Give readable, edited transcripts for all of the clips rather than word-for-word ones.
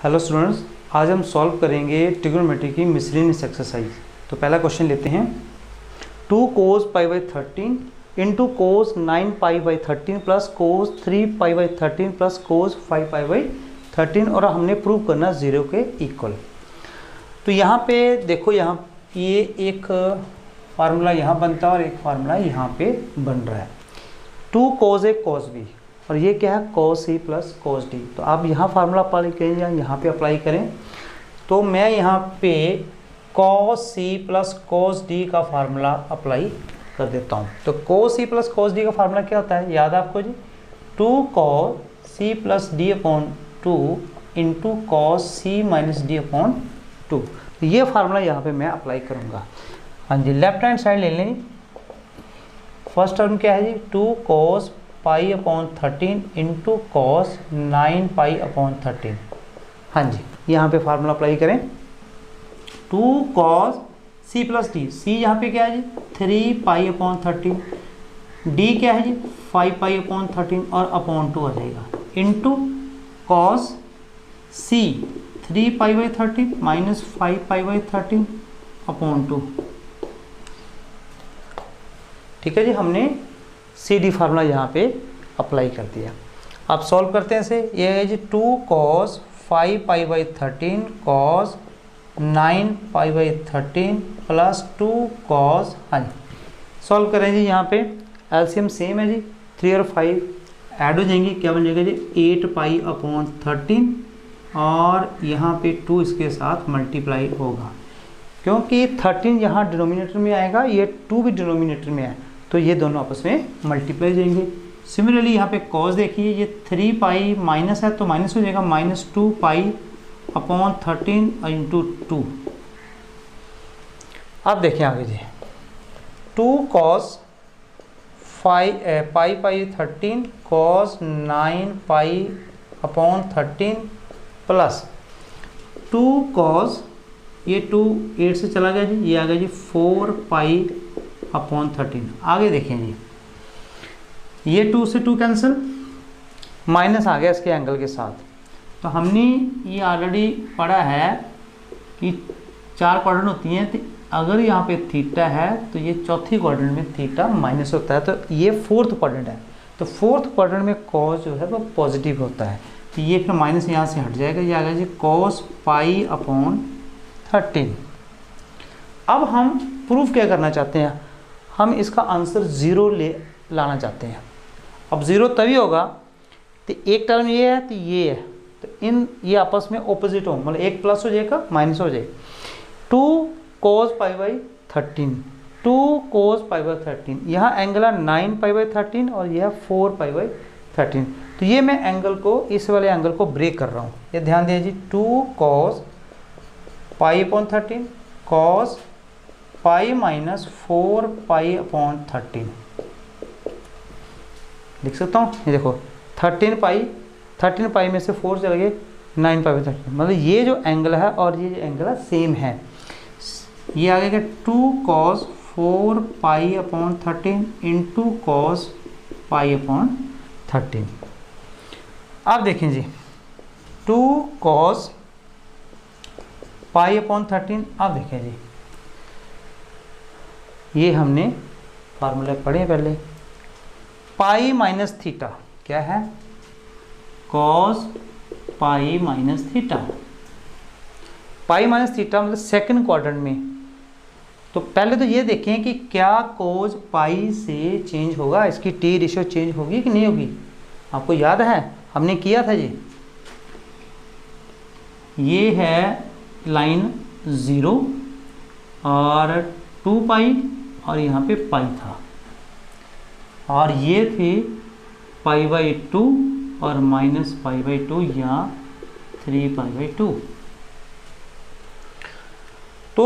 Hello students, आज हम solve करेंगे ट्रिग्नोमेट्री की मिसलेनियस एक्सरसाइज। तो पहला क्वेश्चन लेते हैं। 2 cos π/13 into cos 9π/13 plus cos 3π/13 plus cos 5π/13 और हमने प्रूव करना 0 के इक्वल। तो यहाँ पे देखो, यहाँ ये एक फार्मूला यहाँ बनता है और एक फार्मूला यहाँ पे बन रहा है। 2 cos A cos B और ये क्या है cos C plus cos D। तो आप यहाँ फार्मूला अप्लाई करें या यहाँ पे अप्लाई करें। तो मैं यहाँ पे cos C plus cos D का फार्मूला अप्लाई कर देता हूँ। तो cos C plus cos D का फार्मूला क्या होता है, याद आपको जी, 2 cos C plus D upon 2 into cos C minus D upon 2। ये फार्मूला यहाँ पे मैं अप्लाई करूँगा। हाँ जी, लेफ्ट हैंड साइड ले लें। फर्स्ट टर्म क्या है जी, 2 cos π/13 इंटू कॉस 9π/13। हाँ जी, यहाँ पे फार्मूला अप्लाई करें। 2 cos C plus D, C यहाँ पे क्या है जी 3π/13, D क्या है जी 5π/13 और अपॉन 2 आ जाएगा, into cos C 3π/13 minus 5π/13 upon 2। ठीक है जी, हमने CD फार्मूला यहाँ पे अप्लाई कर दिया। आप सॉल्व करते हैं इसे। ये है जी 2 cos 5π/13 cos 9π/13 प्लस 2 cos। हाँ जी, सॉल्व करें जी। यहाँ पे एलसीएम सेम है जी, 3 और 5 ऐड हो जाएंगी, क्या बन जाएगा जी 8π/13 और यहाँ पे 2 इसके साथ मल्टीप्लाई होगा, क्योंकि 13 यहाँ डिनोमिनेटर में आएगा, ये 2 भी डिनोमिनेटर में है, तो ये दोनों आपस में मल्टीप्लाई जाएंगे। सिमिलरली यहाँ पे कॉस देखिए, ये 3π माइनस है तो माइनस हो जाएगा, माइनस 2π/13 इंटू 2। अब देखिए आगे जी, 2 cos π/13 cos 9π/13 प्लस 2 cos, ये 2 8 से चला गया जी, ये आ गया जी 4π/13। आगे देखें जी, ये 2 से 2 कैंसिल, माइनस आ गया इसके एंगल के साथ। तो हमने ये ऑलरेडी पढ़ा है कि 4 क्वाड्रेंट होती हैं, तो अगर यहाँ पे थीटा है तो ये चौथी क्वाड्रेंट में थीटा माइनस होता है, तो ये 4th क्वाड्रेंट है। तो 4th क्वाड्रेंट में कॉस जो है वो पॉजिटिव होता है, तो ये फिर माइनस यहाँ से हट जाएगा, ये आ गया जी cos π/13। अब हम प्रूफ क्या करना चाहते हैं, हम इसका आंसर 0 लाना चाहते हैं। अब 0 तभी होगा तो एक टर्म ये है तो ये है, तो ये आपस में ऑपोजिट हो, मतलब एक प्लस हो जाएगा माइनस हो जाएगा। 2 cos π/13, 2 cos π/13, यहाँ एंगल है 9π/13 और यह 4π/13। तो ये मैं एंगल को, इस वाले एंगल को ब्रेक कर रहा हूँ, ये ध्यान दीजिए। 2 cos π/13 cos π माइनस 4π/13 लिख सकता हूँ। ये देखो 13π में से 4 चले गए 9π/13, मतलब ये जो एंगल है और ये जो एंगल है सेम है। ये आ गया 2 cos 4π/13 इंटू cos π/13। अब देखें जी 2 cos π/13। अब देखें जी, ये हमने फार्मूला पढ़े पहले, पाई माइनस थीटा क्या है cos pi minus theta. Pi minus theta मतलब सेकंड क्वाड्रेंट में। तो पहले तो ये देखें कि क्या cos पाई से चेंज होगा, इसकी टी रेशियो चेंज होगी कि नहीं होगी। आपको याद है हमने किया था जी, ये है लाइन 0 और 2π और यहाँ पे पाई था, और ये थे π/2 और माइनस π/2 या 3π/2। तो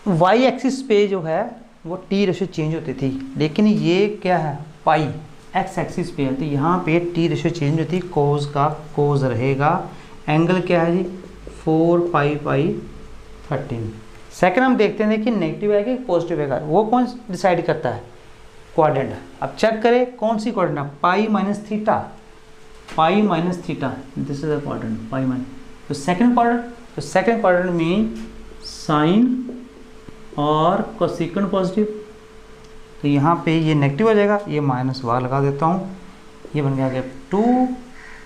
y एक्सिस पे जो है वो टी रेशियो चेंज होती थी, लेकिन ये क्या है पाई x एक्सिस पे है, तो यहाँ पे टी रेशियो चेंज होती, कोस का कोस रहेगा। एंगल क्या है जी 4π/13। सेकंड हम देखते हैं कि नेगेटिव आएगा कि पॉजिटिव आएगा, वो कौन डिसाइड करता है, क्वाड्रेंट। अब चेक करें कौन सी क्वाड्रेंट है, pi minus theta, pi minus theta, this is a quadrant pi minus. तो सेकंड क्वाड्रेंट में साइन और कोसेकेंट पॉजिटिव, तो यहाँ पे ये नेगेटिव हो जाएगा, ये माइनस वार लगा देता हूँ, ये बन गया 2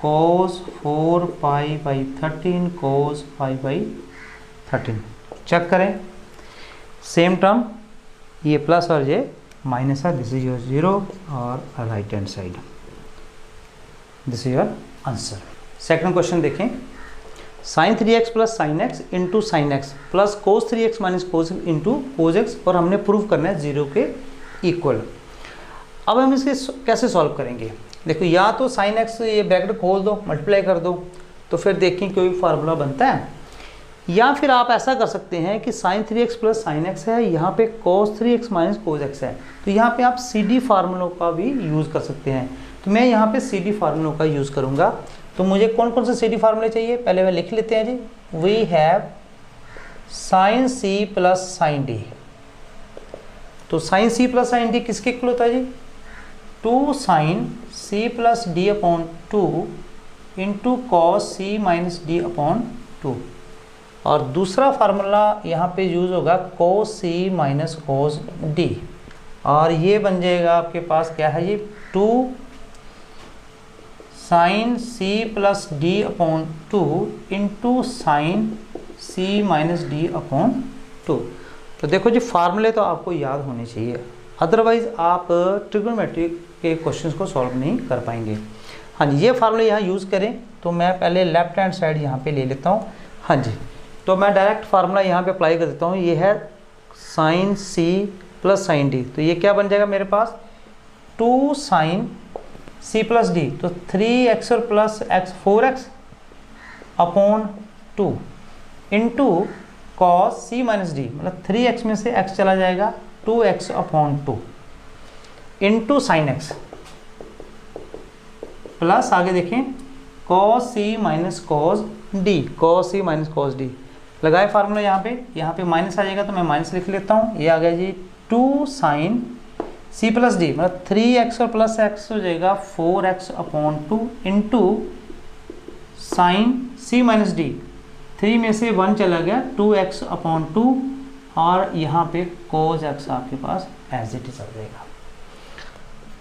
cos 4π/13 cos 5/13। चेक करें, सेम टर्म, ये प्लस और ये माइनस है, दिस इज योर 0 और right hand side, this is your answer. Second question देखें, sin 3x plus sign X into sine x plus cos 3x minus cos into cos x, और हमने prove करना है 0 के इक्वल। अब हम इसके कैसे सॉल्व करेंगे? देखो, या तो साइन एक्स ये ब्रैकेट खोल दो, मल्टीप्लाई कर दो, तो फिर देखें कोई फार्मूला बनता है, या फिर आप ऐसा कर सकते हैं कि sin 3x plus sine x है, यहाँ पे cos 3x minus cos x है, तो यहाँ पे आप CD फार्मूलों का भी यूज़ कर सकते हैं। तो मैं यहाँ पे CD फार्मूलों का यूज़ करूँगा। तो मुझे कौन कौन से CD फार्मूले चाहिए, पहले मैं लिख लेते हैं जी। We have sine C plus sine D, तो sine C plus sine D किसके इक्वल होता है जी? 2 sine C plus D upon 2 into cos C minus D upon 2, और दूसरा फार्मूला यहाँ पे यूज़ होगा cos C minus cos D, और ये बन जाएगा आपके पास क्या है जी? 2 sine C plus D upon 2 into sine C minus D upon 2। तो देखो जी, फार्मूले तो आपको याद होने चाहिए, अदरवाइज आप ट्रिग्नोमेट्री के क्वेश्चंस को सॉल्व नहीं कर पाएंगे। हाँ जी, ये फार्मूले यहाँ यूज़ करें, तो मैं पहले लेफ्ट हैंड साइड यहाँ पे ले लेता हूँ। हाँ जी, तो मैं डायरेक्ट फार्मूला यहाँ पे अप्लाई कर देता हूँ। ये है sine C plus sine D, तो ये क्या बन जाएगा मेरे पास? 2 साइन C प्लस D, तो 3x और plus x 4x upon 2 into cos C minus D, मतलब 3x में से x चला जाएगा, 2x upon 2 into sine x plus आगे देखें cos C minus cos D, cos C minus cos D लगाए फार्मूला यहाँ पे माइनस आ जाएगा, तो मैं माइनस लिख लेता हूँ। ये आ गया जी 2 साइन C प्लस D, मतलब 3x और प्लस x हो जाएगा 4x upon 2 into sine C minus D, 3 में से 1 चला गया, 2x अपॉन 2, और यहाँ पे cos x आपके पास एज इट इज आ जाएगा।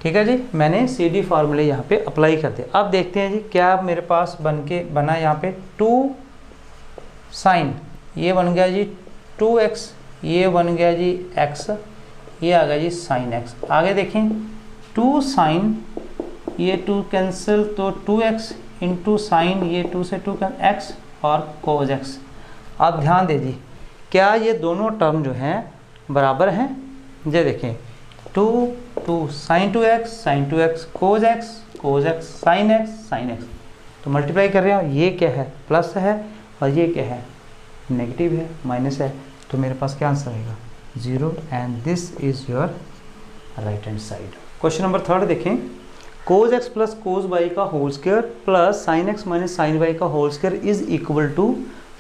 ठीक है जी, मैंने CD फार्मूले यहाँ पे अप्लाई कर दिया। अब देखते हैं जी क्या मेरे पास बना यहाँ पे 2 साइन, ये बन गया जी 2x, ये बन गया जी x, ये आ गया जी साइन x। आगे देखें 2 साइन, ये 2 कैंसिल, तो 2x इंटू साइन, ये 2 से 2 x और cos x। आप ध्यान दे जी, क्या ये दोनों टर्म जो हैं बराबर हैं? ये देखें 2 sine 2x sine 2x cos x sine x, तो मल्टीप्लाई कर रहे हो, ये क्या है? प्लस है, और ये क्या है? नेगेटिव है, माइनस है, तो मेरे पास क्या आंसर आएगा? 0, and this is your right hand side. Question number 3 देखें, cos x plus cos y का whole square plus sin x minus sin y का whole square is equal to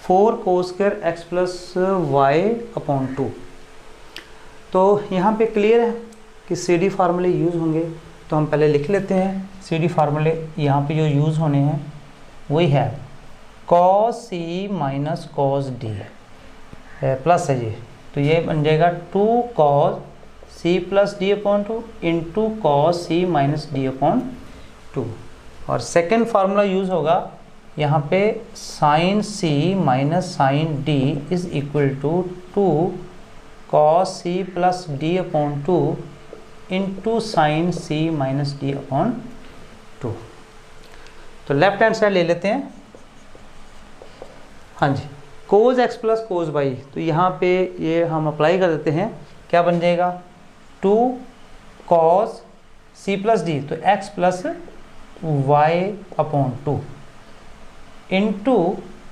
4 cos square x plus y upon 2। तो यहाँ पे clear है कि CD फार्मूले use होंगे, तो हम पहले लिख लेते हैं। CD फार्मूले यहाँ पे जो यूज़ होने हैं वही है cos C minus cos D plus है ये, तो ये बन जाएगा 2 cos C plus D upon 2 into cos C minus D upon 2, और सेकेंड फार्मूला यूज़ होगा यहाँ पे sine C minus sine D is equal to 2 cos C plus D upon 2 into sine C minus D upon 2। तो left hand side ले लेते हैं। हाँ जी, cos x plus cos y, तो यहाँ पे ये हम अप्लाई कर देते हैं, क्या बन जाएगा? 2 cos C प्लस D, तो x plus y upon 2 into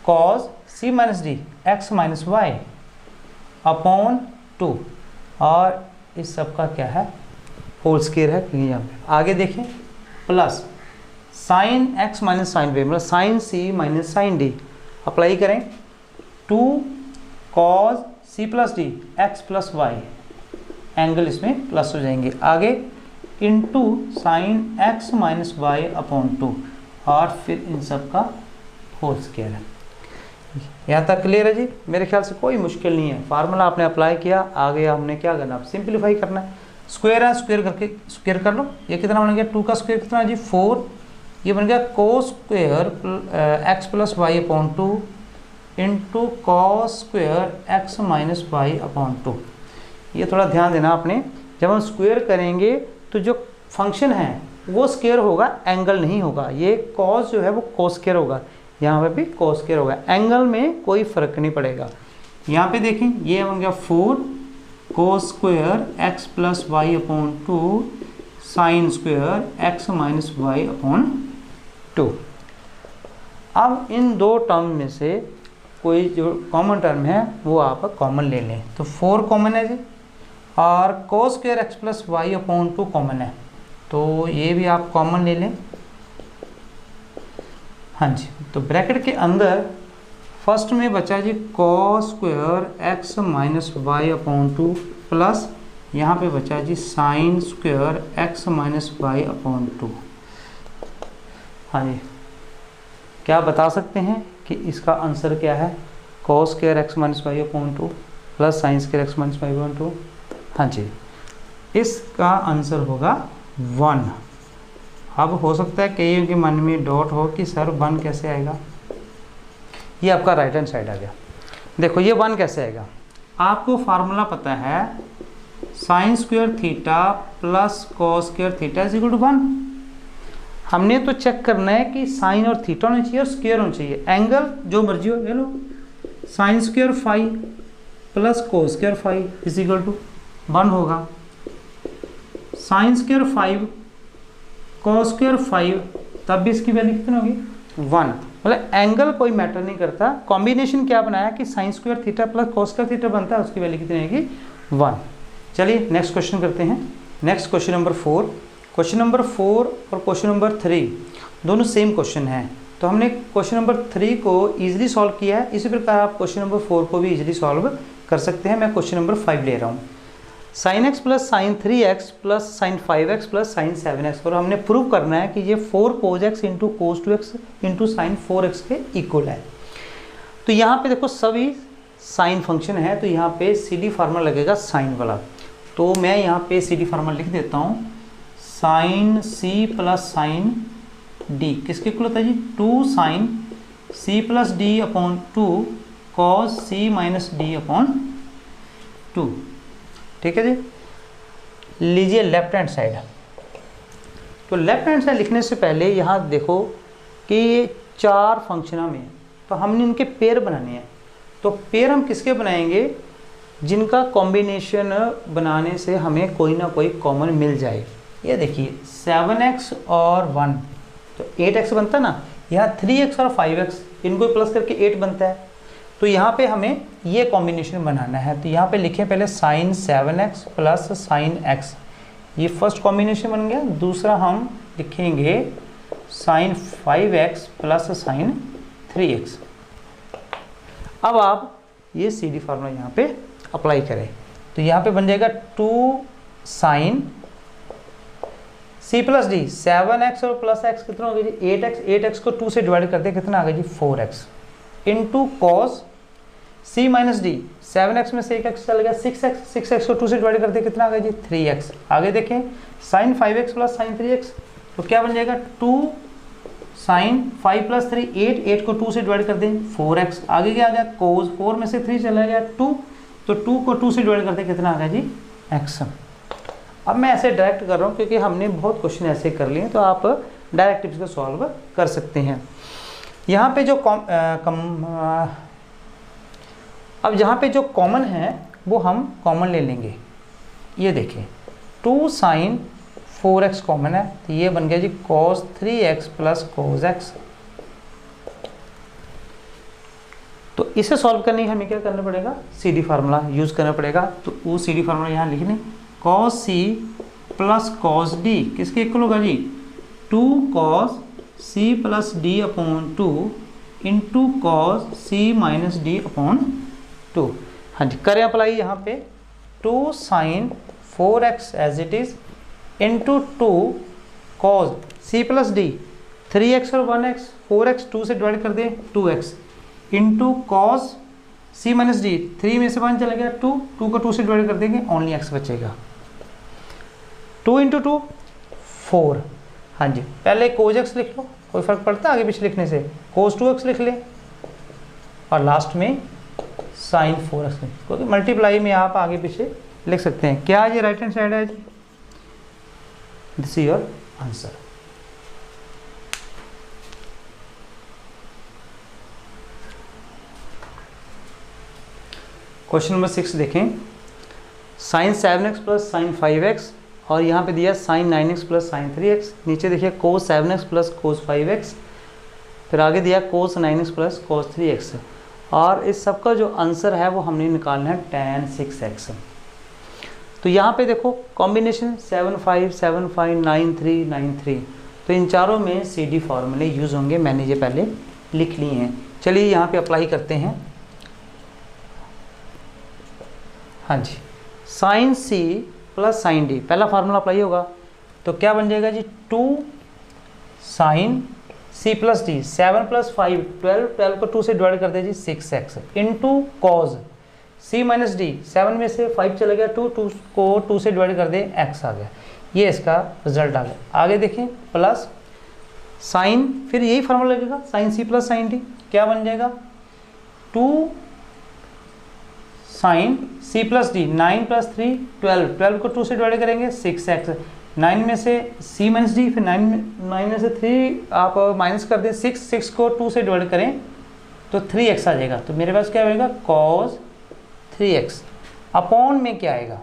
cos C minus D x minus y upon 2, और इस सब का क्या है? होल स्क्वायर है, क्योंकि यहाँ पे आगे देखें plus sine x minus sine y, मतलब sine C minus sine D apply करें, 2 cos C plus D x plus y, angle इसमें प्लस हो जाएंगे, आगे into sine x minus y upon 2, और फिर इन सब का होल स्क्वायर है। यहाँ तक क्लियर है जी? मेरे ख्याल से कोई मुश्किल नहीं है। फार्मूला आपने अप्लाई किया, आगे हमने क्या करना, अब सिंप्लीफाई करना है। स्क्वायर है, स्क्वायर करके स्क्वायर कर लो। ये कितना बन गया, 2 का स्क्वायर कितना है जी 4, ये बन गया cos square X plus Y upon 2 into cos square x minus Y upon 2। ये थोड़ा ध्यान देना आपने, जब हम स्क्वायर करेंगे तो जो फंक्शन है वो स्क्वायर होगा, एंगल नहीं होगा। ये कॉस जो है वो कोस स्क्वायर होगा, यहाँ पे भी कोस स्क्वायर होगा, एंगल में कोई फर्क नहीं पड़ेगा। यहाँ पे देखें, ये बन गया 4 cos square X plus Y upon 2 sine square x minus Y upon 2। अब इन दो टर्म में से कोई जो कॉमन टर्म है वो आप कॉमन ले लें। तो 4 कॉमन है जी, और cos square X plus Y upon 2 common है, तो ये भी आप कॉमन ले लें। हाँ जी, तो ब्रैकेट के अंदर फर्स्ट में बचा जी cos square x minus Y upon 2 plus यहाँ पे बचा जी sine square x minus Y upon 2। हाँ जी, क्या बता सकते हैं कि इसका आंसर क्या है? Cos square x minus Y upon 2 plus sine square x minus Y upon 2। हाँ जी, इसका आंसर होगा 1। अब हो सकता है कईयों के मन में डाउट हो कि सर 1 कैसे आएगा। ये आपका राइट हैंड साइड आ गया। देखो ये 1 कैसे आएगा, आपको फार्मूला पता है sine square theta plus cos square theta is equal to 1। हमने तो चेक करना है कि साइन और थीटा होना चाहिए और स्क्वायर होना चाहिए, एंगल जो मर्जी हो ले लो। Sine square 5 plus cos square 5 is equal to 1 होगा। साइन स्क्वायर 5 कॉस स्क्वायर 5, तब भी इसकी वैल्यू कितनी होगी 1। मतलब एंगल कोई मैटर नहीं करता, कॉम्बिनेशन क्या बनाया कि sign square theta plus cos square theta बनता है, उसकी वैल्यू कितनी होगी 1। चलिए नेक्स्ट क्वेश्चन करते हैं। Next question number 4। Question number 4 और क्वेश्चन नंबर 3 दोनों सेम क्वेश्चन हैं, तो हमने क्वेश्चन नंबर 3 को ईजिली सॉल्व किया है। इसी प्रकार आप क्वेश्चन नंबर 4 को भी ईजिली सॉल्व कर सकते हैं। मैं क्वेश्चन नंबर 5 ले रहा हूँ। Sine x plus sign 3x plus sign 5x plus sign 7x, और हमने प्रूव करना है कि ये 4 cos x into cos 2x into sine 4x के इक्वल है। तो यहाँ पे देखो सभी साइन फंक्शन है, तो यहाँ पे CD फार्मूला लगेगा साइन वाला। तो मैं यहाँ पे CD फार्मूला लिख देता हूँ, sine C plus sine D किसके इक्वल होता है जी 2 sine C plus D upon 2 cos C minus D upon 2। ठीक है जी। लीजिए लेफ्ट हैंड साइड। तो लेफ्ट हैंड साइड लिखने से पहले यहाँ देखो कि ये 4 फंक्शन में, तो हमने इनके पेयर बनाने हैं। तो पेयर हम किसके बनाएंगे, जिनका कॉम्बिनेशन बनाने से हमें कोई ना कोई कॉमन मिल जाए। ये देखिए 7x और 1 तो 8x बनता ना, यहाँ 3x और 5x इनको प्लस करके 8 बनता है। तो यहाँ पे हमें ये कॉम्बिनेशन बनाना है। तो यहाँ पे लिखें पहले sine 7x plus sine x, ये फर्स्ट कॉम्बिनेशन बन गया। दूसरा हम लिखेंगे sign 5x plus sign 3x। अब आप ये CD फार्मूला यहाँ पे अप्लाई करें, तो यहाँ पे बन जाएगा 2 sine C plus D 7x और प्लस x कितना हो गया जी 8x। 8x को 2 से डिवाइड करते कितना आ गया जी 4x into cos C minus D 7x में से 1x चल गया 6x। 6x को 2 से डिवाइड करते कितना आ गया जी 3x। आगे देखें sign 5x plus sign 3x, तो क्या बन जाएगा 2 साइन 5 प्लस 3 8। 8 को 2 से डिवाइड कर दें 4x। आगे क्या आ गया कोस 4 में से 3 चला गया 2, तो 2 को 2 से डिवाइड करते कितना आ गया जी x। अब मैं ऐसे डायरेक्ट कर रहा हूँ क्योंकि हमने बहुत क्वेश्चन ऐसे कर लिए हैं, तो आप डायरेक्ट इसको सॉल्व कर सकते हैं। यहाँ पे जो अब यहाँ पे जो कॉमन है वो हम कॉमन ले लेंगे। ये देखिए 2 साइन 4x कॉमन है, तो ये बन गया जी cos 3x plus cos x। तो इसे सॉल्व करने के हमें क्या करना पड़ेगा, CD फार्मूला यूज़ करना पड़ेगा। तो वो CD फार्मूला यहाँ लिख लें, cos C plus cos D किसके इक्वल होगा जी 2 cos C plus D upon 2 into cos C minus D upon 2। हाँ जी, करें अप्लाई यहाँ पे 2 sine 4x as it is into 2 cos C plus D 3x और 1x 4x 2 से डिवाइड कर दें 2x। इंटू कॉस सी माइनस डी, 3 में से 1 चला गया 2, 2 को 2 से डिवाइड कर देंगे, ओनली एक्स बचेगा। 2 इंटू 2 4। हाँ जी, पहले कोज एक्स लिख लो, कोई फर्क पड़ता है आगे पीछे लिखने से, कोस 2x लिख ले और लास्ट में साइन 4x लिख, क्योंकि मल्टीप्लाई में आप आगे पीछे लिख सकते हैं। क्या ये राइट हैंड साइड है जी? This is your answer. Question number 6 देखें, sign 7x plus sign 5x और यहाँ पे दिया sign 9x plus sign 3x, नीचे देखिए कोस 7x प्लस कोस 5x, फिर आगे दिया कोस 9x प्लस कोस 3x, और इस सब का जो आंसर है वो हमने निकालना है tan 6x। तो यहाँ पे देखो कॉम्बिनेशन 7 5 7 5 9 3 9 3, तो इन चारों में CD फार्मूले यूज़ होंगे, मैंने ये पहले लिख लिए हैं। चलिए यहाँ पे अप्लाई करते हैं। हाँ जी, sine C plus sine D, पहला फार्मूला अप्लाई होगा तो क्या बन जाएगा जी, 2 sine C plus D, 7 plus 5 12, 12 को 2 से डिवाइड कर दे जी 6x, into cos C minus D, 7 में से 5 चला गया 2, 2 को 2 से डिवाइड कर दे x आ गया, ये इसका रिजल्ट आ गया। आगे देखें प्लस साइन, फिर यही फार्मूला लगेगा sine C plus sine D, क्या बन जाएगा 2 sine C plus D, 9 plus 3 12, 12 को 2 से डिवाइड करेंगे 6x, 9 में से C माइनस डी, फिर 9 में से 3 आप माइनस कर दें 6, 6 को 2 से डिवाइड करें तो 3x आ जाएगा। तो मेरे पास क्या होगा cos 3x, अपॉन में क्या आएगा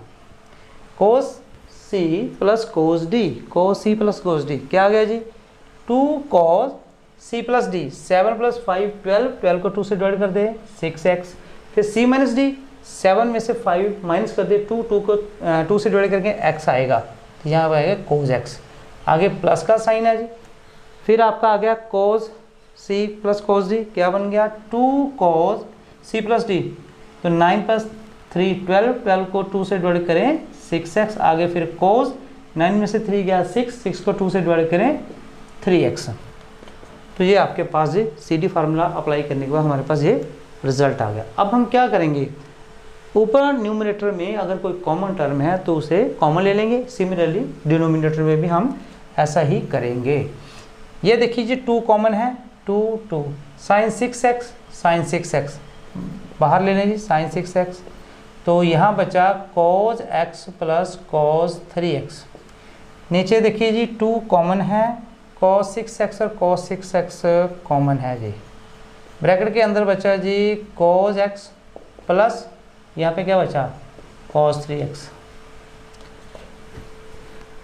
cos C plus cos D, cos C plus cos D, क्या आ गया जी 2 cos C plus D, 7 plus 5 12, 12 को 2 से डिवाइड कर दे 6x, फिर C माइनस डी, 7 में से 5 माइनस कर दे 2, 2 को 2 से डिवाइड करके x आएगा, तो यहाँ पर आएगा cos x। आगे प्लस का साइन है जी, फिर आपका आ गया cos C plus cos D, क्या बन गया 2 cos C प्लस D, तो 9 प्लस 3 12, 12 को 2 से डिवाइड करें 6x, आगे फिर cos 9 में से 3 गया 6, 6 को 2 से डिवाइड करें 3x। तो ये आपके पास जी CD फार्मूला अप्लाई करने के बाद हमारे पास ये रिजल्ट आ गया। अब हम क्या करेंगे, ऊपर न्यूमरेटर में अगर कोई कॉमन टर्म है तो उसे कॉमन ले लेंगे, सिमिलरली डिनोमिनेटर में भी हम ऐसा ही करेंगे। ये देखिए जी 2 कॉमन है, 2 2 साइन 6x, साइन 6x बाहर ले लें जी साइन 6x, तो यहाँ बचा cos x plus cos 3x, नीचे देखिए जी 2 कॉमन है, cos 6x और cos 6x कॉमन है जी, ब्रैकेट के अंदर बचा जी cos x प्लस यहाँ पे क्या बचा cos 3x,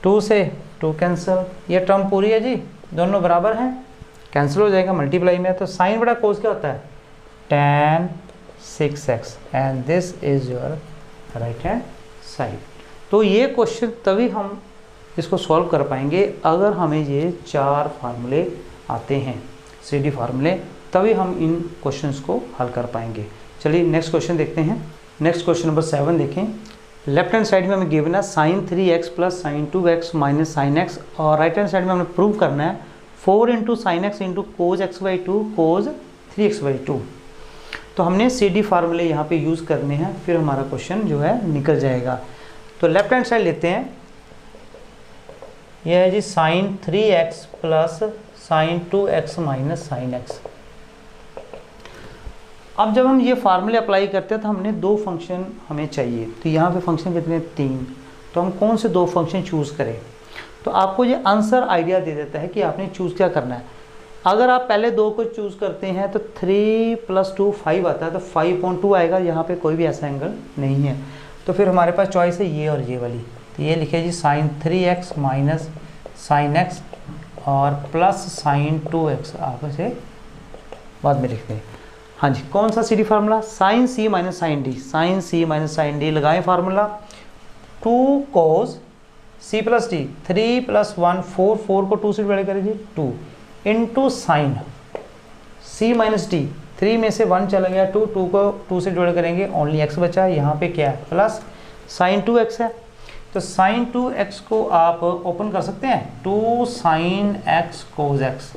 2 से 2 कैंसिल, ये टर्म पूरी है जी, दोनों बराबर हैं, कैंसिल हो जाएगा मल्टीप्लाई में, तो साइन बटा cos क्या होता है tan 6x, and this is your right hand side. तो ये क्वेश्चन तभी हम इसको सॉल्व कर पाएंगे अगर हमें ये 4 फार्मूले आते हैं CD फार्मूले, तभी हम इन क्वेश्चंस को हल कर पाएंगे। चलिए नेक्स्ट क्वेश्चन देखते हैं। नेक्स्ट क्वेश्चन नंबर 7 देखें, लेफ्ट हैंड साइड में हमें गिवन है sine 3x plus sine 2x minus sine x, और राइट हैंड साइड में हमें प्रूव करना है 4 into sine X into cos x by 2 cos 3x by 2। तो हमने CD फार्मूले यहाँ पे यूज़ करने हैं, फिर हमारा क्वेश्चन जो है निकल जाएगा। तो लेफ्ट हैंड साइड लेते हैं, यह है जी sine 3x plus sine 2x minus sine x। अब जब हम ये फार्मूले अप्लाई करते हैं तो हमने 2 फंक्शन हमें चाहिए, तो यहाँ पे फंक्शन कितने 3, तो हम कौन से 2 फंक्शन चूज़ करें। तो आपको ये आंसर आइडिया दे देता है कि आपने चूज़ क्या करना है। अगर आप पहले 2 को चूज़ करते हैं तो 3 + 2 5 आता है, तो 5/2 आएगा, यहाँ पे कोई भी ऐसा एंगल नहीं है, तो फिर हमारे पास चॉइस है ये और ये वाली। तो ये लिखे जी sine 3x minus sine x और प्लस साइन 2x, आप इसे बाद में लिखते हैं। हाँ जी, कौन सा CD formula, sine C minus sine D, sine C minus sine D लगाएं formula, 2 cos C plus D, 3 + 1 4, 4 को 2 से डिवाइड करेंगे 2 into sine C minus D, 3 में से 1 चला गया 2, 2 को 2 से डिवाइड करेंगे ओनली x बचा, यहाँ पे क्या है प्लस साइन 2x है, तो साइन 2x को आप ओपन कर सकते हैं, 2 साइन x cos x,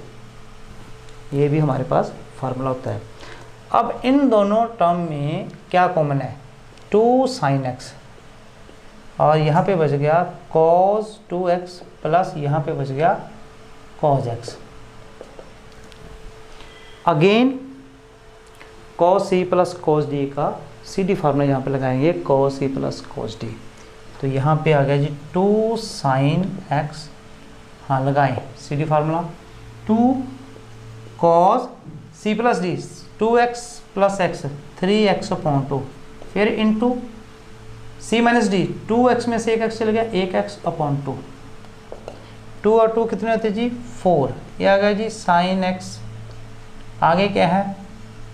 ये भी हमारे पास फार्मूला होता है। अब इन दोनों टर्म में क्या कॉमन है, 2 sin x, और यहाँ पे बच गया cos 2x प्लस यहाँ पे बच गया cos x। Again cos c plus cos d का सी डी फार्मूला यहाँ पे लगाएंगे, cos c plus cos d। तो यहाँ पे आ गया जी 2 sin x, हाँ लगाएं C D formula, 2 cos c plus d 2x plus x 3x upon 2, फिर into c minus D, 2x में से 1x चल गया, 1x अपॉन 2, 2 और 2 कितने होते जी 4, ये आ गया जी sin x। आगे क्या है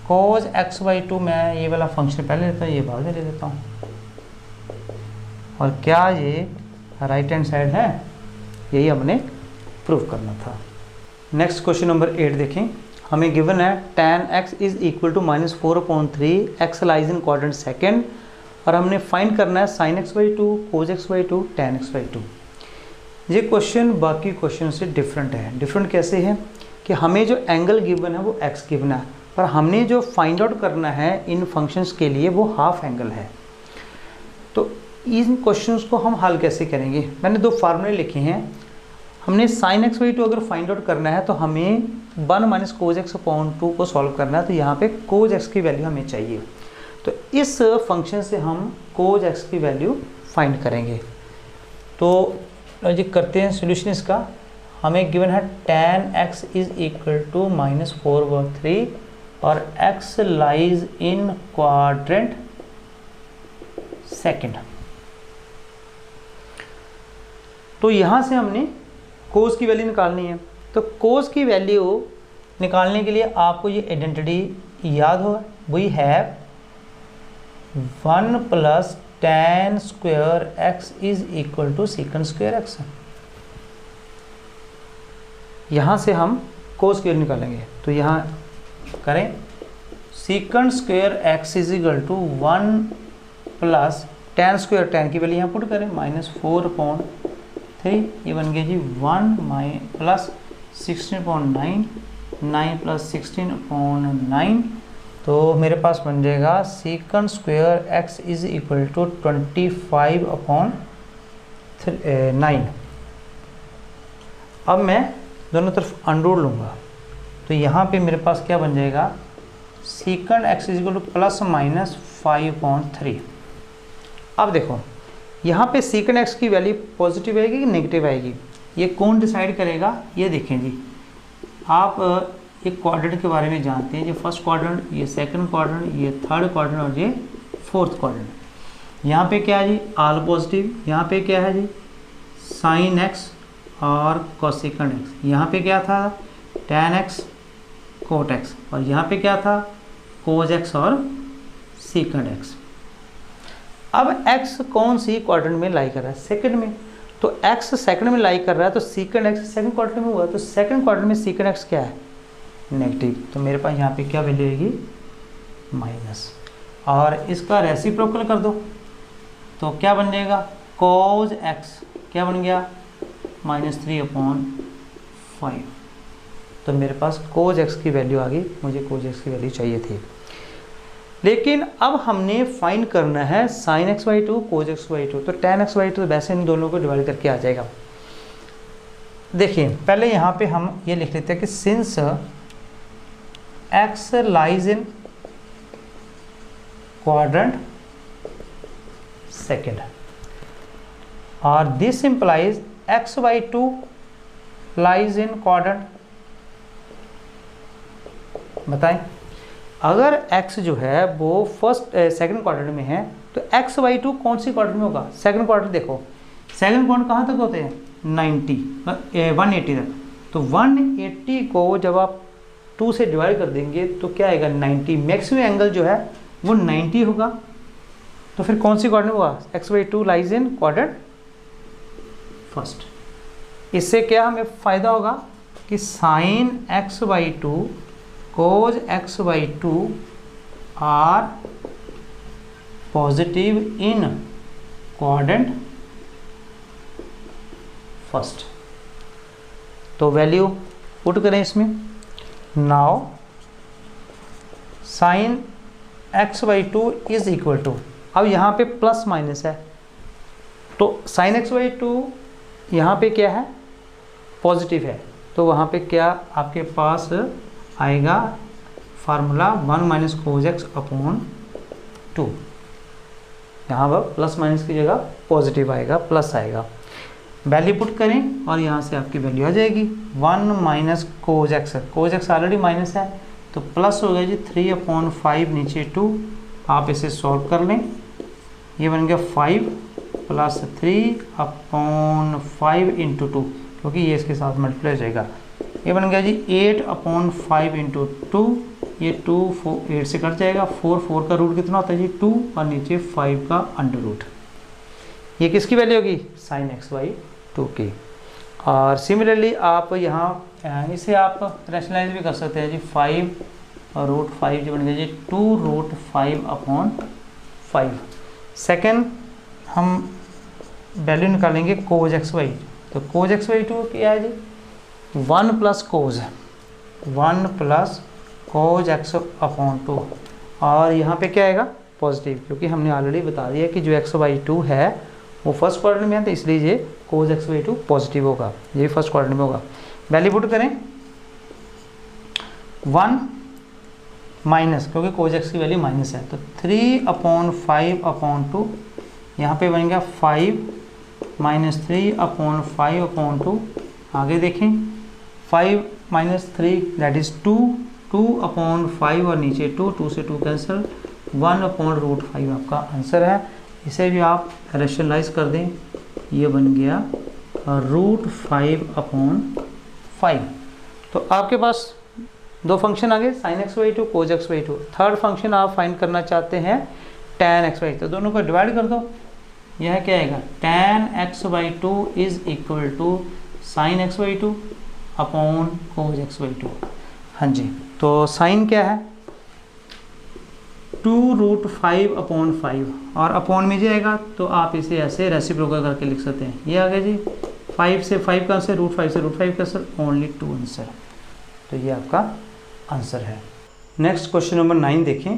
cos x/2, मैं ये वाला फंक्शन पहले लेता हूँ, ये बाद में ले लेता हूँ, और क्या ये राइट हैंड साइड है, यही हमने प्रूव करना था। नेक्स्ट क्वेश्चन नंबर 8 देखें, हमें गिवन है tan x is equal to -4/3, x lies in quadrant second, और हमने फाइंड करना है sin x/2, cos x/2, tan x/2। ये क्वेश्चन बाकी क्वेश्चन से डिफरेंट है। डिफरेंट कैसे है कि हमें जो एंगल गिवन है वो x गिवन है, पर हमने जो फाइंड आउट करना है इन फंक्शंस के लिए वो हाफ एंगल है। तो इन क्वेश्चंस को हम हल कैसे करेंगे, मैंने 2 फार्मूले लिखे हैं। हमने sin x/2 अगर फाइंड आउट करना है तो हमें 1 - cos x/2 को सॉल्व करना है, तो यहाँ पे cos x की वैल्यू हमें चाहिए। तो इस फंक्शन से हम cos x की वैल्यू फाइंड करेंगे। तो जी करते हैं सोल्यूशन इसका। हमें गिवन है tan x is equal to -4/3 और x lies in quadrant second. तो यहाँ से हमने cos की वैल्यू निकालनी है। तो cos की वैल्यू निकालने के लिए आपको ये आइडेंटिटी याद होगा, we have 1 + tan square x is equal to secant square x। यहाँ से हम cos की वैल्यू निकालेंगे, तो यहाँ करें secant square x is equal to 1 + tan square, tan की वैल्यू यहाँ पुट करें -4/3, ये बन गया जी 1 + 16/9, 9 + 16/9, तो मेरे पास बन जाएगा secant square x is equal to 25/9। अब मैं दोनों तरफ अंडर लूँगा, तो यहाँ पे मेरे पास क्या बन जाएगा secant x is equal to +/-5/3। अब देखो यहाँ पे secant x की वैल्यू पॉजिटिव आएगी कि नेगेटिव आएगी, ये कौन डिसाइड करेगा। ये देखें जी, आप एक क्वाड्रेंट के बारे में जानते हैं, ये फर्स्ट क्वाड्रेंट, ये सेकंड क्वाड्रेंट, ये थर्ड क्वाड्रेंट और ये फोर्थ क्वाड्रेंट। यहाँ पे क्या है जी ऑल पॉजिटिव, यहाँ पे क्या है जी sin x और cosecant x, यहाँ पे क्या था tan x cot x, और यहाँ पे क्या था cos x और secant x। अब x कौन सी क्वाड्रेंट में लाई कर रहा है, सेकंड में, तो x सेकंड में लाई कर रहा है, तो secant x सेकंड क्वाड्रेंट में हुआ, तो सेकंड क्वाड्रेंट में secant x क्या है नेगेटिव, तो मेरे पास यहाँ पे क्या वैल्यू आएगी माइनस, और इसका रेसिप्रोकल कर दो तो क्या बन जाएगा cos x क्या बन गया -3/5। तो मेरे पास cos x की वैल्यू आ गई, मुझे cos x की वैल्यू चाहिए थी। लेकिन अब हमने फाइंड करना है sin x/2 cos x/2, तो tan x/2 वैसे इन दोनों को डिवाइड करके आ जाएगा। देखिए पहले यहाँ पे हम ये लिख लेते हैं कि since x lies in quadrant second और this implies x/2 lies in quadrant. बताएं अगर x जो है वो फर्स्ट सेकंड क्वाड्रेंट में है तो x/2 कौन सी क्वाड्रेंट में होगा, सेकंड क्वाड्रेंट। देखो सेकंड क्वाड्रेंट कहाँ तक होते हैं 180 तक, तो 180 को जब आप 2 से डिवाइड कर देंगे तो क्या आएगा 90, मैक्सिमम एंगल जो है वो 90 होगा। तो फिर कौन सी क्वाड्रेंट होगा x/2 lies in quadrant first. इससे क्या हमें फ़ायदा होगा कि sin x/2 cos x/2 are positive in quadrant first. तो वैल्यू पुट करें इसमें, now sine x by two is equal to, अब यहाँ पे प्लस माइनस है तो साइन एक्स बाई टू यहाँ पे क्या है, पॉजिटिव है, तो वहाँ पे क्या आपके पास आएगा formula 1 minus cos x upon 2। यहाँ पर प्लस माइनस की जगह पॉजिटिव आएगा, प्लस आएगा। वैल्यू पुट करें और यहाँ से आपकी वैल्यू आ जाएगी 1 minus cos x already minus है तो प्लस हो गया जी 3/5 नीचे 2। आप इसे सॉल्व कर लें, ये बन गया 5 प्लस 3/5 इंटू 2, क्योंकि ये इसके साथ मल्टीप्लाई हो जाएगा। ये बन गया जी 8/5 इंटू 2, ये 2 8 से कट जाएगा, 4 का रूट कितना होता है जी 2 और नीचे 5 का अंडर रूट। ये किसकी वैल्यू होगी, साइन एक्स बाई 2 की। और सिमिलरली आप यहाँ इसे आप रैशनलाइज भी कर सकते हैं जी 5√5 जो बन गया जी 2√5/5। सेकेंड हम वैल्यू निकालेंगे कोज एक्स बाई, तो कोज एक्स बाई 2 क्या है जी 1 प्लस कोज एक्स अपॉन 2, और यहाँ पे क्या आएगा पॉजिटिव, क्योंकि हमने ऑलरेडी बता दिया कि जो एक्स बाई 2 है वो फर्स्ट क्वाड्रेंट में है, तो इसलिए ये कोज एक्स बाई 2 पॉजिटिव होगा, ये फर्स्ट क्वाड्रेंट में होगा। वैल्यू पुट करें 1 माइनस, क्योंकि कोज एक्स की वैल्यू माइनस है, तो 3/5/2, यहाँ पे बन गया 5 माइनस 3/5/2। आगे देखें 5 माइनस 3 दैट इज़ 2/5 और नीचे 2 से 2 कैंसिल, 1/√5 आपका आंसर है। इसे भी आप रैशनलाइज कर दें, ये बन गया √5/5। तो आपके पास दो फंक्शन आ गए, sine x by 2, cos x by 2। Third function आप फाइंड करना चाहते हैं tan एक्स बाई, तो दोनों को डिवाइड कर दो, यह क्या आएगा tan x by 2 is equal to sine x by 2 upon cos x by 2। हाँ जी, तो साइन क्या है 2√5/5 और अपॉन में जाएगा, तो आप इसे ऐसे रेसिप्रोकल करके लिख सकते हैं। ये आ गया जी 5 से 5 का आंसर, √5 से √5 का आंसर, ओनली 2 आंसर, तो ये आपका आंसर है। नेक्स्ट क्वेश्चन नंबर 9 देखें,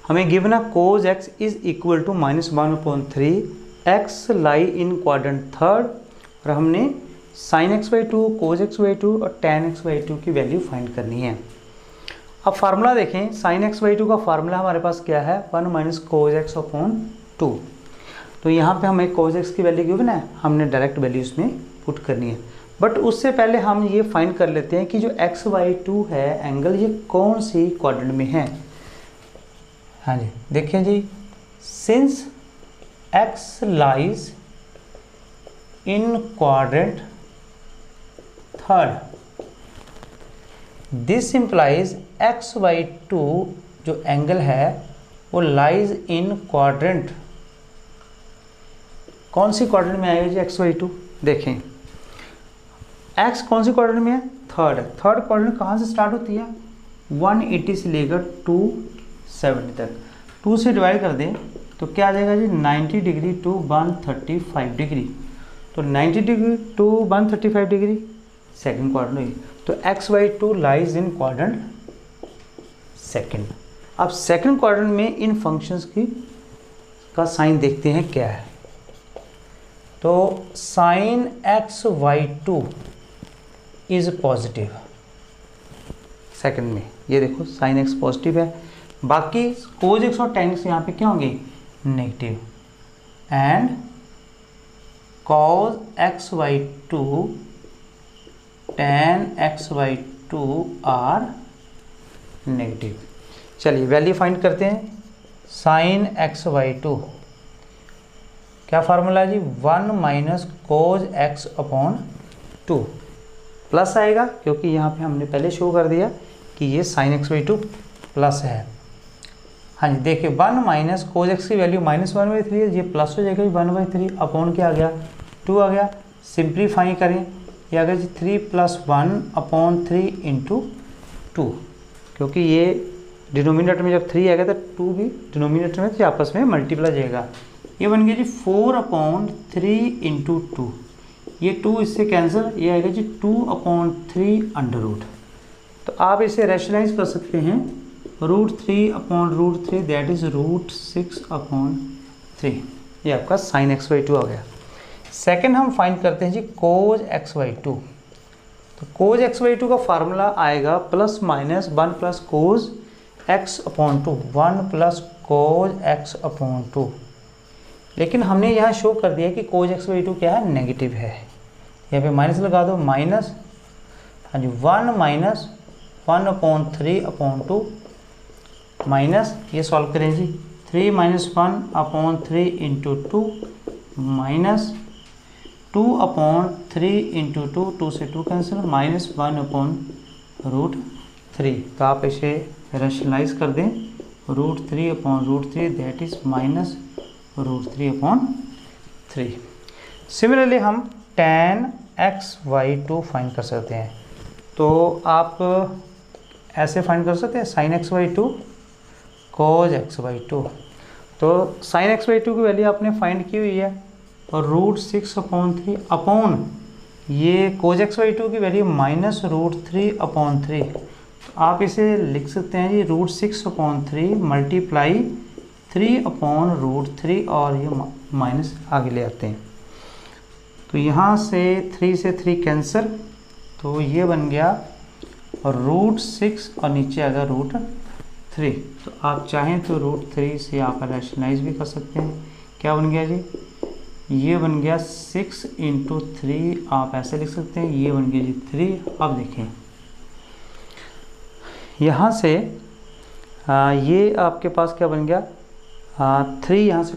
हमें given a cos x is equal to -1/3, x lie in quadrant third, और हमने sine x by 2, cos x by 2 और tan एक्स बाई 2 की वैल्यू फाइंड करनी है। अब फार्मूला देखें, साइन एक्स बाई 2 का फार्मूला हमारे पास क्या है 1 माइनस कोज एक्स अपॉन 2। तो यहाँ पे हमें कोज एक्स की वैल्यू गिवन है, हमने डायरेक्ट वैल्यू इसमें पुट करनी है। बट उससे पहले हम ये फाइंड कर लेते हैं कि जो एक्स बाई 2 है एंगल, ये कौन सी क्वाड्रेंट में है। हाँ जी, देखिए जी, since x lies in quadrant third, this implies x by 2 जो एंगल है वो लाइज इन क्वाड्रेंट, कौन सी क्वाड्रेंट में आएगा जी एक्स बाई 2। देखें एक्स कौन सी क्वाड्रेंट में है, थर्ड है। थर्ड क्वाड्रेंट कहाँ से स्टार्ट होती है 180 से लेकर 270 तक, 2 से डिवाइड कर दें तो क्या आ जाएगा जी 90 डिग्री टू 135 डिग्री, तो 90 degree to 135 degree second quadrant हुई। तो x by 2 lies in quadrant second. अब सेकंड क्वाड्रेंट में इन फंक्शंस की का साइन देखते हैं क्या है। तो sine x by 2 is positive second में, ये देखो साइन एक्स पॉजिटिव है, बाकी कोज एक्स और tan एक्स यहाँ पे क्या होंगे negative, and cos x by 2 tan x by 2 are negative. चलिए वैल्यू फाइंड करते हैं, साइन x बाई 2 क्या फार्मूला है जी 1 minus cos x upon 2, plus आएगा क्योंकि यहाँ पे हमने पहले शो कर दिया कि ये साइन एक्स बाई 2 प्लस है। हाँ जी, देखिए 1 माइनस कोज एक्स की वैल्यू -1/3 है, ये प्लस हो जाएगा 1/3 अपॉन क्या आ गया 2 आ गया। सिंप्लीफाई करें, ये आ गया जी 3 + 1/3 इंटू 2, क्योंकि ये डिनोमिनेटर में जब 3 आएगा तो 2 भी डिनोमिनेटर में, तो आपस में मल्टीप्लाई जाएगा। ये बन गया जी 4/3 इंटू 2, ये 2 इससे कैंसिल, ये आएगा जी 2/3 अंडर रूट। तो आप इसे रैशनलाइज कर सकते हैं √3/√3 दैट इज √6/3। ये आपका sin x/2 आ गया। सेकंड हम फाइंड करते हैं जी cos x/2। तो cos x/2 का फार्मूला आएगा +- 1 + cos x/2, 1 + cos x/2। लेकिन हमने यहाँ शो कर दिया कि cos x/2 क्या है, नेगेटिव है। यहाँ पे माइनस लगा दो, माइनस, हाँ जी, 1 - 1/3/2 माइनस, ये सॉल्व करें जी, 3 - 1/3 × 2 माइनस 2/3 × 2, 2 से 2 कैंसिल, -1/√3। तो आप इसे रैशनलाइज कर दें, √3/√3 दैट इज -√3/3। सिमिलरली हम tan x/2 फाइंड कर सकते हैं। तो आप ऐसे फाइंड कर सकते हैं sin x/2 cos x/2। तो sin x/2 की वैल्यू आपने फाइंड की हुई है और √6/3 अपॉन ये cos x/2 की वैल्यू -√3/3। तो आप इसे लिख सकते हैं जी √6/3 मल्टीप्लाई 3/√3 और ये माइनस आगे ले आते हैं। तो यहाँ से 3 से 3 कैंसिल, तो ये बन गया √6 और नीचे आएगा √3। तो आप चाहें तो √3 से आप रैशनलाइज भी कर सकते हैं। क्या बन गया जी, ये बन गया 6 × 3, आप ऐसे लिख सकते हैं, ये बन गया जी 3। अब देखें यहाँ से ये आपके पास क्या बन गया, 3 यहाँ से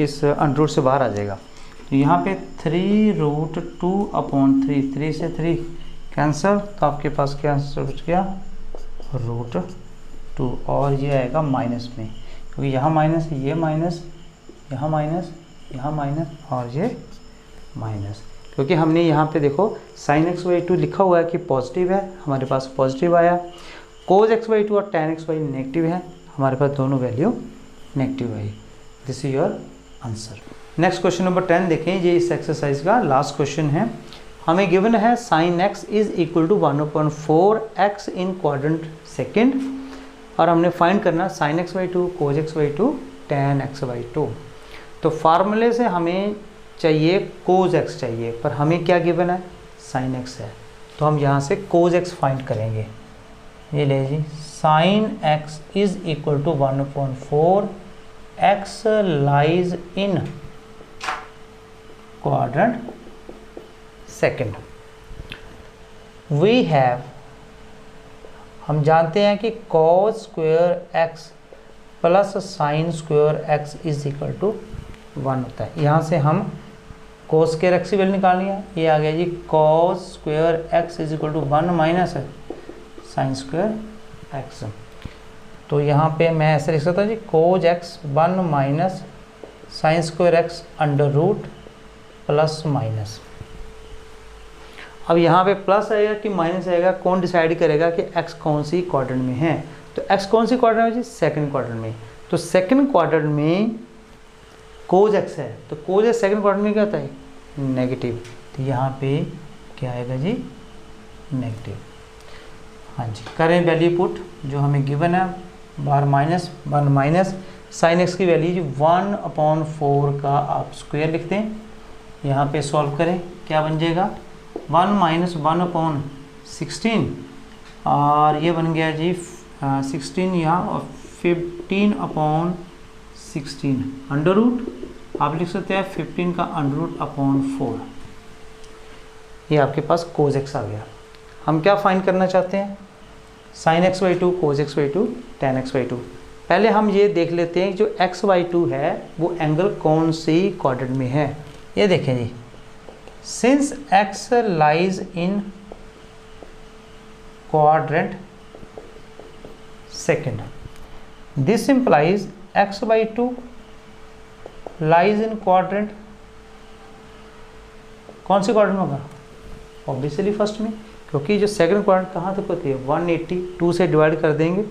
इस अंडर से बाहर आ जाएगा। तो यहाँ पे 3√2/3, 3 से 3 कैंसिल, तो आपके पास क्या आंसर बच गया, √2। और ये आएगा माइनस में, क्योंकि यहाँ माइनस, ये माइनस, यहाँ माइनस, यहाँ माइनस और ये माइनस, क्योंकि हमने यहाँ पे देखो sin x/2 लिखा हुआ है कि पॉजिटिव है, हमारे पास पॉजिटिव आया। cos x/2 और tan x/2 नेगेटिव है, हमारे पास दोनों value negative I. This is your answer. Next question number 10 देखें, ये इस एक्सरसाइज का लास्ट क्वेश्चन है। हमें गिवन है sin x = 1/4x इन क्वाड्रेंट सेकेंड, और हमने फाइंड करना sin x/2 cos x/2 tan x/2। तो फार्मूले से हमें चाहिए cos x चाहिए, पर हमें क्या गिवन है, sin x है। तो हम यहाँ से cos x फाइंड करेंगे। ये ले जी, sin x = 1/4 x lies in quadrant second. We have, हम जानते हैं कि cos square x + sin square x = 1 होता है। यहाँ से हम cos square x की वैल्यू निकालनी है, ये आ गया जी cos square x = 1 minus sin square x। तो यहाँ पे मैं ऐसे लिख सकता हूँ जी cos x 1 minus sin square x under root plus minus. अब यहाँ पे प्लस आएगा कि माइनस आएगा, कौन डिसाइड करेगा कि x कौन सी क्वाड्रेंट में है। तो x कौन सी क्वाड्रेंट में जी, सेकंड क्वाड्रेंट में। तो सेकंड क्वाड्रेंट में cos x है, तो cos x सेकंड क्वाड्रेंट में क्या होता है, नेगेटिव। तो यहाँ पे क्या आएगा जी, नेगेटिव। हाँ जी, करें वैल्यू पुट जो हमें गिवन है, बार माइनस 1 माइनस sin x की वैल्यू जी 1/4 का आप स्क्वायर लिखते हैं। यहाँ पे सॉल्व करें, क्या बन जाएगा, 1 - 1/16 और ये बन गया जी 16 यहाँ, और 15/16 अंडर रूट, आप लिख सकते हैं 15 का अंडर रूट अपॉन 4। ये आपके पास cos x आ गया। हम क्या फाइंड करना चाहते हैं, sin x/2 cos x/2 tan x/2। पहले हम ये देख लेते हैं जो x/2 है वो एंगल कौन सी क्वाड्रेंट में है। ये देखें जी, since x lies in quadrant second, this implies x/2 lies in quadrant, कौन सी क्वाड्रेंट होगा, ऑब्वियसली फर्स्ट में, क्योंकि जो सेकंड क्वाड्रेंट कहाँ तक होती है, 180, 2 से डिवाइड कर देंगे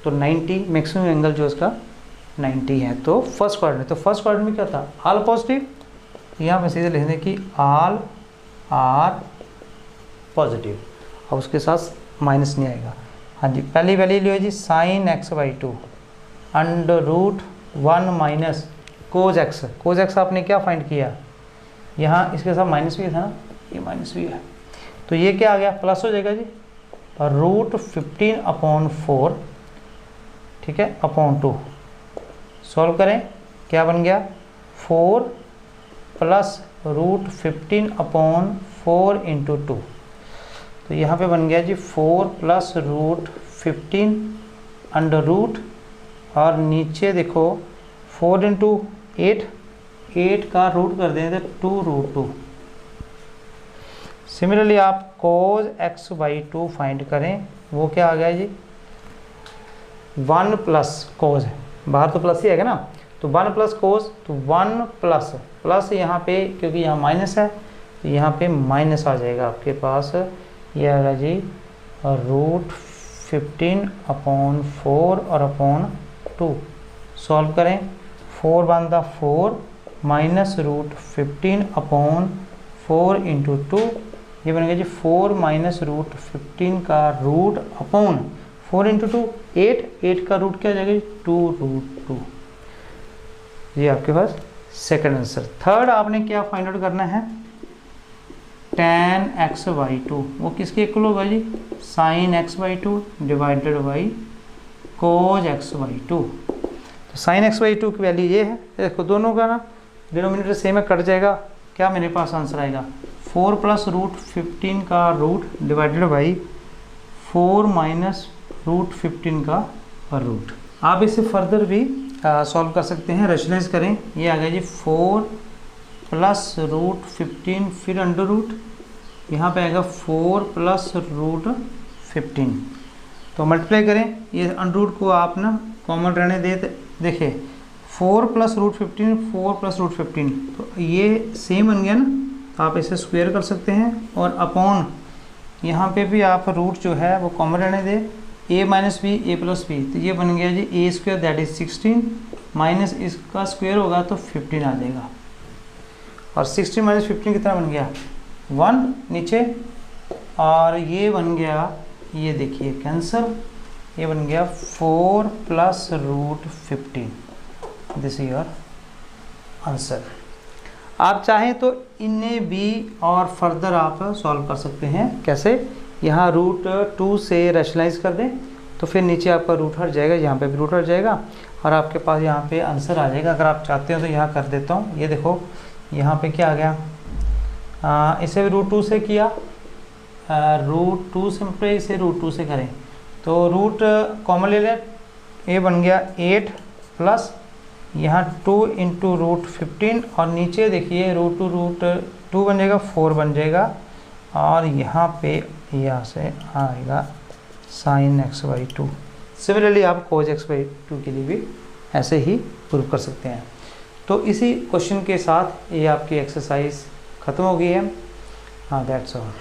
तो 90, मैक्सिमम एंगल जो उसका 90 है, तो फर्स्ट क्वाड्रेंट। तो फर्स्ट क्वाड्रेंट में क्या था, ऑल पॉजिटिव, यहाँ पे सीधे लिख दें कि ऑल आर पॉजिटिव, और उसके साथ माइनस नहीं आएगा। हाँ जी, पहली वैल्यू लियो जी sine x by two under root 1 minus cos x. Cos x आपने क्या फाइंड किया, यहाँ इसके साथ माइनस भी था ना, ये माइनस भी है, तो ये क्या आ गया, प्लस हो जाएगा जी, और रूट 15/4, ठीक है, अपॉन 2। सॉल्व करें, क्या बन गया 4 प्लस रूट 15/4 इंटू 2, तो यहाँ पे बन गया जी 4 प्लस रूट 15 अंडर रूट, और नीचे देखो 4 इंटू 8 का रूट कर देंगे तो 2√2। सिमिलरली आप कोज एक्स बाई 2 फाइंड करें, वो क्या आ गया जी 1 प्लस कोज है, बाहर तो प्लस ही आएगा ना, तो 1 प्लस कोज, तो 1 प्लस प्लस यहाँ पे क्योंकि यहाँ माइनस है तो यहाँ पे माइनस आ जाएगा आपके पास, ये आएगा जी रूट 15/4 और अपॉन 2। सॉल्व करें, 4 बनता 4 माइनस रूट 15/4 इंटू 2, ये बन गया जी 4 माइनस रूट 15 का रूट अपॉन 4 इंटू 2 8 का रूट क्या जाएगा जी 2√2। ये आपके पास सेकंड आंसर। थर्ड आपने क्या फाइंड आउट करना है, tan x बाई 2, वो किसके इक्वल होगा जी sin x by 2 divided by cos x by 2। तो sin x बाई 2 की वैल्यू ये है, देखो दोनों का ना डिनोमिनेटर सेम है, कट जाएगा, क्या मेरे पास आंसर आएगा 4 प्लस रूट 15 का root divided by 4 minus root 15 का रूट। आप इसे फर्दर भी सॉल्व कर सकते हैं, रेशनलाइज करें, ये आ गया जी 4 प्लस रूट 15 फिर अंडर रूट, यहाँ पे आएगा 4 प्लस रूट 15, तो मल्टीप्लाई करें, ये अंडर रूट को आप ना कॉमन रहने दे, देखिए 4 प्लस रूट 15 4 प्लस रूट 15, तो ये सेम बन गया ना, तो आप इसे स्क्वायर कर सकते हैं, और अपॉन यहाँ पे भी आप रूट जो है वो कॉमन रहने दे, a minus b a plus b, तो ये बन गया जी a square that is 16 minus इसका स्क्वायर होगा तो 15 आ जाएगा, और 16 माइनस 15 कितना बन गया 1 नीचे, और ये बन गया, ये देखिए कैंसल, ये बन गया 4 plus root 15। This is your answer. आप चाहें तो इन्हें भी और फर्दर आप सॉल्व कर सकते हैं, कैसे, यहाँ रूट 2 से रैशनलाइज कर दें तो फिर नीचे आपका रूट हट जाएगा, यहाँ पे भी रूट हट जाएगा, और आपके पास यहाँ पे आंसर आ जाएगा। अगर आप चाहते हो तो यहाँ कर देता हूँ, ये देखो यहाँ पे क्या आ गया, इसे भी रूट 2 से किया, रूट 2 सिंपली इसे रूट 2 से करें तो रूट कॉमन ले लें, ये बन गया 8 प्लस यहाँ 2 इंटू रूट 15, और नीचे देखिए रूट 2 बन जाएगा 4 बन जाएगा, और यहाँ पे यहाँ से आएगा साइन एक्स बाई 2। सिमिलरली आप कोज एक्स बाई 2 के लिए भी ऐसे ही प्रूव कर सकते हैं। तो इसी क्वेश्चन के साथ ये आपकी एक्सरसाइज ख़त्म हो गई है। हाँ, दैट्स ऑल।